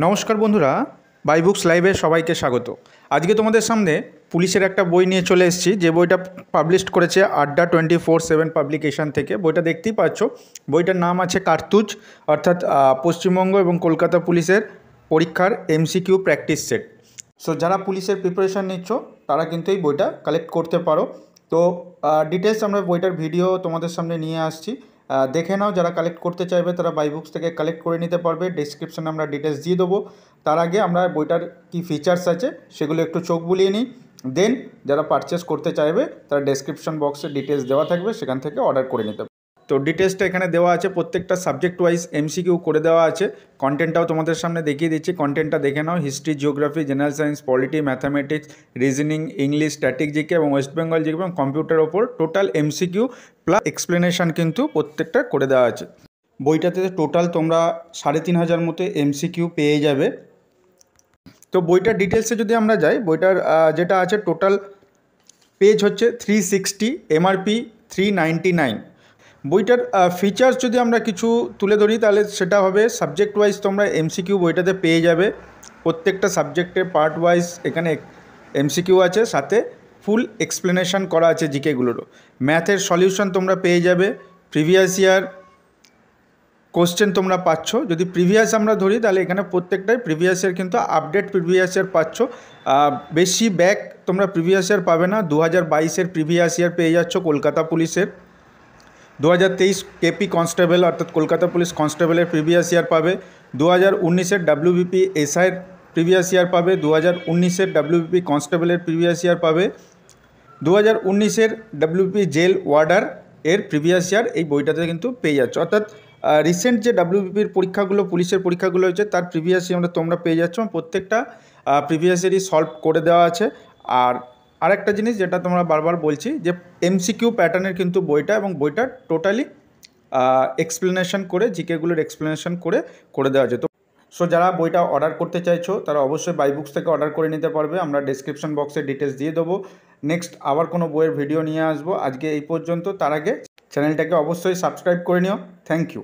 নমস্কার বন্ধুরা, buy books লাইভে সবাইকে স্বাগত। আজকে তোমাদের সামনে পুলিশের একটা বই নিয়ে চলে এসেছি, যে বইটা পাবলিশ করেছে আড্ডা 24/7 পাবলিকেশন থেকে। বইটা দেখতেই পাচ্ছ, বইটার নাম আছে কার্তুজ, অর্থাৎ পশ্চিমবঙ্গ এবং কলকাতা পুলিশের পরীক্ষার এমসিকিউ প্র্যাকটিস সেট। সো যারা পুলিশের প্রিপারেশান নিচ্ছ তারা কিন্তু এই বইটা কালেক্ট করতে পারো। তো ডিটেলস আমরা বইটার ভিডিও তোমাদের সামনে নিয়ে আসছি, দেখে নাও। যারা কালেক্ট করতে চাইবে তারা বাই বুকস থেকে কালেক্ট করে নিতে পারবে। ডেসক্রিপশানে আমরা ডিটেলস দিয়ে দেবো। তার আগে আমরা বইটার কী ফিচার্স আছে সেগুলো একটু চোখ বুলিয়ে নিই। দেন যারা পারচেস করতে চাইবে তারা ডেসক্রিপশন বক্সে ডিটেলস দেওয়া থাকবে, সেখান থেকে অর্ডার করে নিতে পারবে। তো ডিটেলসটা এখানে দেওয়া আছে, প্রত্যেকটা সাবজেক্ট ওয়াইজ এমসিকিউ করে দেওয়া আছে। কন্টেন্টটাও তোমাদের সামনে দেখিয়ে দিচ্ছি, কন্টেন্টটা দেখে নাও। History, geography, general science, polity, mathematics, reasoning, English, static GK এবং ওয়েস্ট বেঙ্গল জিকে এবং কম্পিউটার ওপর টোটাল এমসিকিউ প্লাস এক্সপ্লেনেশন কিন্তু প্রত্যেকটা করে দেওয়া আছে। বইটাতে টোটাল তোমরা 3500 মতো এমসিকিউ পেয়ে যাবে। তো বইটার ডিটেলসে যদি আমরা যাই, বইটার যেটা আছে টোটাল পেজ হচ্ছে 360, এমআরপি 399। বইটার ফিচার্স যদি আমরা কিছু তুলে ধরি তাহলে সেটা হবে সাবজেক্ট ওয়াইজ তোমরা এমসিকিউ বইটাতে পেয়ে যাবে। প্রত্যেকটা সাবজেক্টের পার্ট ওয়াইজ এখানে এমসিকিউ আছে, সাথে ফুল এক্সপ্লেনেশন করা আছে জিকেগুলোরও। ম্যাথের সলিউশন তোমরা পেয়ে যাবে। প্রিভিয়াস ইয়ার কোশ্চেন তোমরা পাচ্ছ। যদি প্রিভিয়াস আমরা ধরি তাহলে এখানে প্রত্যেকটাই প্রিভিয়াস ইয়ার কিন্তু আপডেট প্রিভিয়াস ইয়ার পাচ্ছ। বেশি ব্যাক তোমরা প্রিভিয়াস ইয়ার পাবে না। 2022-এর প্রিভিয়াস ইয়ার পেয়ে যাচ্ছ কলকাতা পুলিশের। 2023 কেপি কনস্টেবল অর্থাৎ কলকাতা পুলিশ কনস্টেবলের প্রিভিয়াস ইয়ার পাবে। 2019-এর ডাব্লিউবিপি এসআইয়ের প্রিভিয়াস ইয়ার পাবে। 2019-এর ডাব্লিউবিপি কনস্টেবলের প্রিভিয়াস ইয়ার পাবে। 2019-এর ডাব্লিউবিপি জেল ওয়ার্ডার এর প্রিভিয়াস ইয়ার এই বইটাতে কিন্তু পেয়ে যাচ্ছ। অর্থাৎ রিসেন্ট যে ডাব্লিউবিপির পরীক্ষাগুলো, পুলিশের পরীক্ষাগুলো হয়েছে তার প্রিভিয়াস ইয়ার তোমরা পেয়ে যাচ্ছ। প্রত্যেকটা প্রিভিয়াস ইয়ারই সলভ করে দেওয়া আছে। আর আরেকটা জিনিস যেটা তোমরা বারবার বলছি, যে এমসিকিউ প্যাটার্নের কিন্তু বইটা, এবং বইটা টোটালি এক্সপ্লেনেশন করে, জিকেগুলোর এক্সপ্লেনেশন করে দেওয়া আছে। তো সো যারা বইটা অর্ডার করতে চাইছো তারা অবশ্যই বাই বুকস থেকে অর্ডার করে নিতে পারবে। আমরা ডেসক্রিপশন বক্সে ডিটেলস দিয়ে দেবো। নেক্সট আবার কোনো বইয়ের ভিডিও নিয়ে আসবো। আজকে এই পর্যন্ত। তার আগে চ্যানেলটাকে অবশ্যই সাবস্ক্রাইব করে নিও। Thank you.